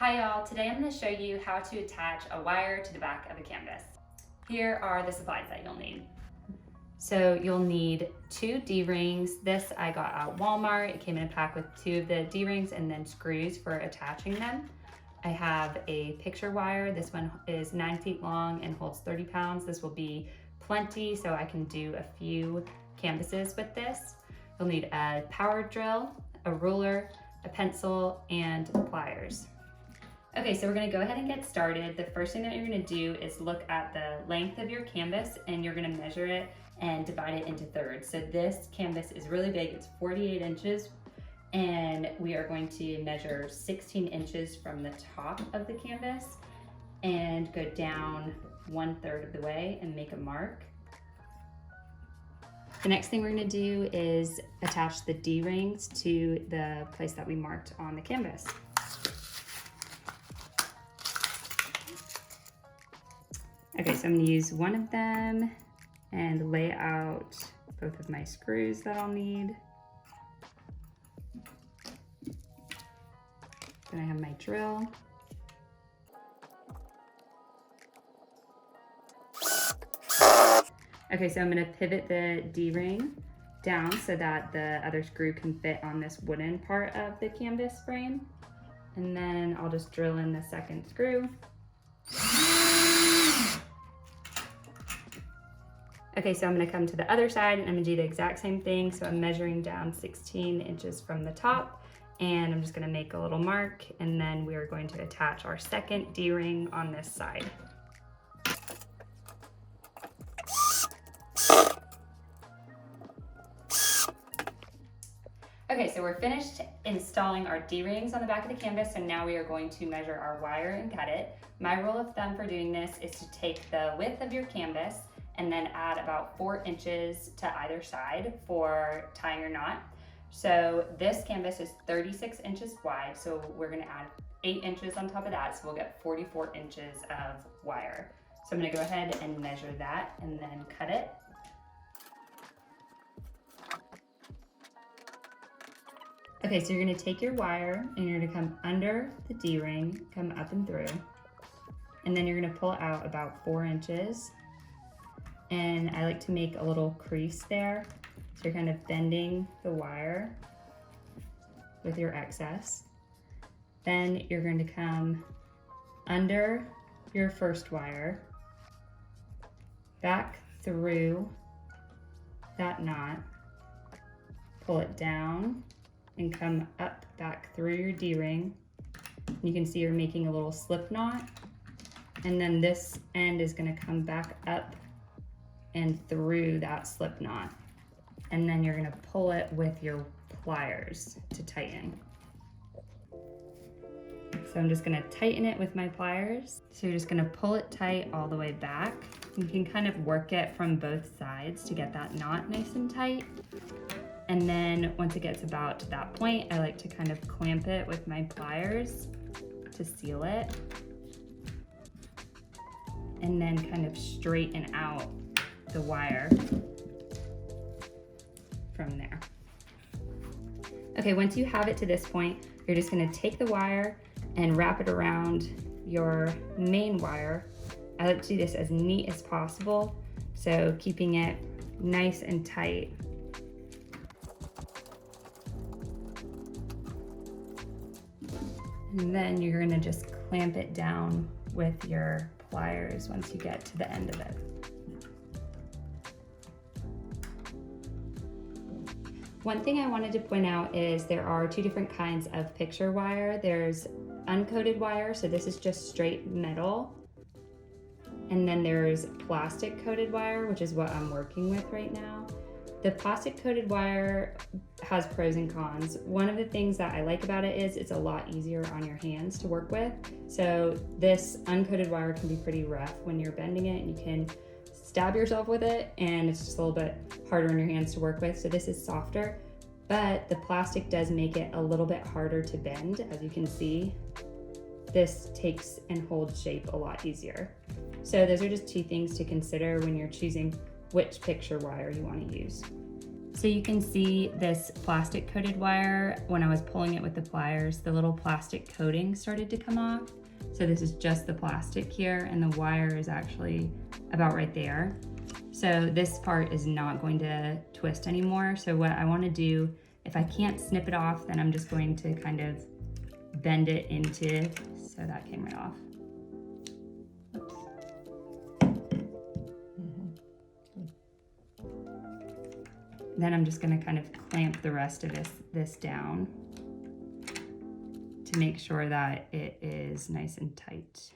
Hi y'all, today I'm going to show you how to attach a wire to the back of a canvas. Here are the supplies that you'll need. So you'll need 2 D-rings. This I got at Walmart. It came in a pack with 2 of the D-rings and then screws for attaching them. I have a picture wire. This one is 9 feet long and holds 30 pounds. This will be plenty, so I can do a few canvases with this. You'll need a power drill, a ruler, a pencil, and pliers. Okay, so we're gonna go ahead and get started. The first thing that you're gonna do is look at the length of your canvas and you're gonna measure it and divide it into thirds. So this canvas is really big, it's 48 inches, and we are going to measure 16 inches from the top of the canvas and go down 1/3 of the way and make a mark. The next thing we're gonna do is attach the D-rings to the place that we marked on the canvas. Okay, so I'm gonna use one of them and lay out both of my screws that I'll need. Then I have my drill. Okay, so I'm gonna pivot the D-ring down so that the other screw can fit on this wooden part of the canvas frame. And then I'll just drill in the second screw. Okay, so I'm gonna come to the other side and I'm gonna do the exact same thing. So I'm measuring down 16 inches from the top and I'm just gonna make a little mark, and then we are going to attach our second D-ring on this side. Okay, so we're finished installing our D-rings on the back of the canvas, and now we are going to measure our wire and cut it. My rule of thumb for doing this is to take the width of your canvas and then add about 4 inches to either side for tying your knot. So this canvas is 36 inches wide, so we're gonna add 8 inches on top of that, so we'll get 44 inches of wire. So I'm gonna go ahead and measure that and then cut it. Okay, so you're gonna take your wire and you're gonna come under the D-ring, come up and through, and then you're gonna pull out about 4 inches. And I like to make a little crease there. So you're kind of bending the wire with your excess. Then you're going to come under your first wire, back through that knot, pull it down and come up back through your D-ring. You can see you're making a little slip knot. And then this end is going to come back up and through that slip knot. And then you're gonna pull it with your pliers to tighten. So I'm just gonna tighten it with my pliers. So you're just gonna pull it tight all the way back. You can kind of work it from both sides to get that knot nice and tight. And then once it gets about to that point, I like to kind of clamp it with my pliers to seal it. And then kind of straighten out the wire from there. Okay, once you have it to this point, you're just gonna take the wire and wrap it around your main wire. I like to do this as neat as possible, so keeping it nice and tight. And then you're gonna just clamp it down with your pliers once you get to the end of it. One thing I wanted to point out is there are 2 different kinds of picture wire. There's uncoated wire, so this is just straight metal. And then there's plastic coated wire, which is what I'm working with right now. The plastic coated wire has pros and cons. One of the things that I like about it is it's a lot easier on your hands to work with. So this uncoated wire can be pretty rough when you're bending it, and you can stab yourself with it, and it's just a little bit harder on your hands to work with. So this is softer, but the plastic does make it a little bit harder to bend. As you can see, this takes and holds shape a lot easier. So those are just 2 things to consider when you're choosing which picture wire you want to use. So you can see this plastic coated wire, when I was pulling it with the pliers, the little plastic coating started to come off. So this is just the plastic here, and the wire is actually about right there. So this part is not going to twist anymore. So what I want to do, if I can't snip it off, then I'm just going to kind of bend it into, so that came right off. Oops. Then I'm just going to kind of clamp the rest of this down to make sure that it is nice and tight.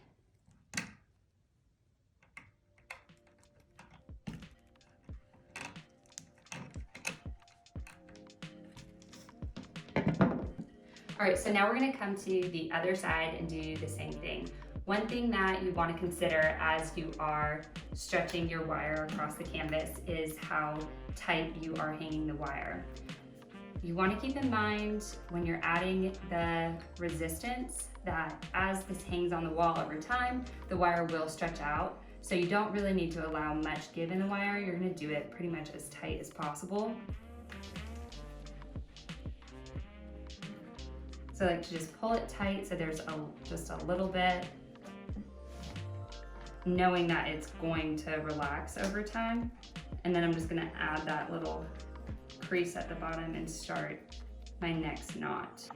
All right, so now we're gonna come to the other side and do the same thing. One thing that you wanna consider as you are stretching your wire across the canvas is how tight you are hanging the wire. You wanna keep in mind when you're adding the resistance that as this hangs on the wall over time, the wire will stretch out. So you don't really need to allow much give in the wire. You're gonna do it pretty much as tight as possible. So I like to just pull it tight so there's just a little bit, knowing that it's going to relax over time. And then I'm just gonna add that little crease at the bottom and start my next knot.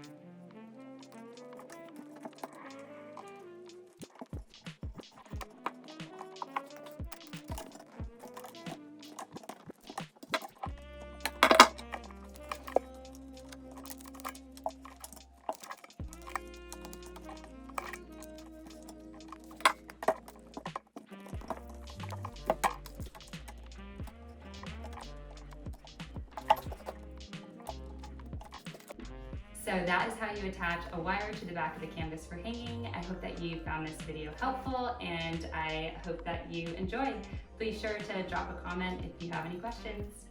So that is how you attach a wire to the back of the canvas for hanging. I hope that you found this video helpful, and I hope that you enjoyed. Please sure to drop a comment if you have any questions.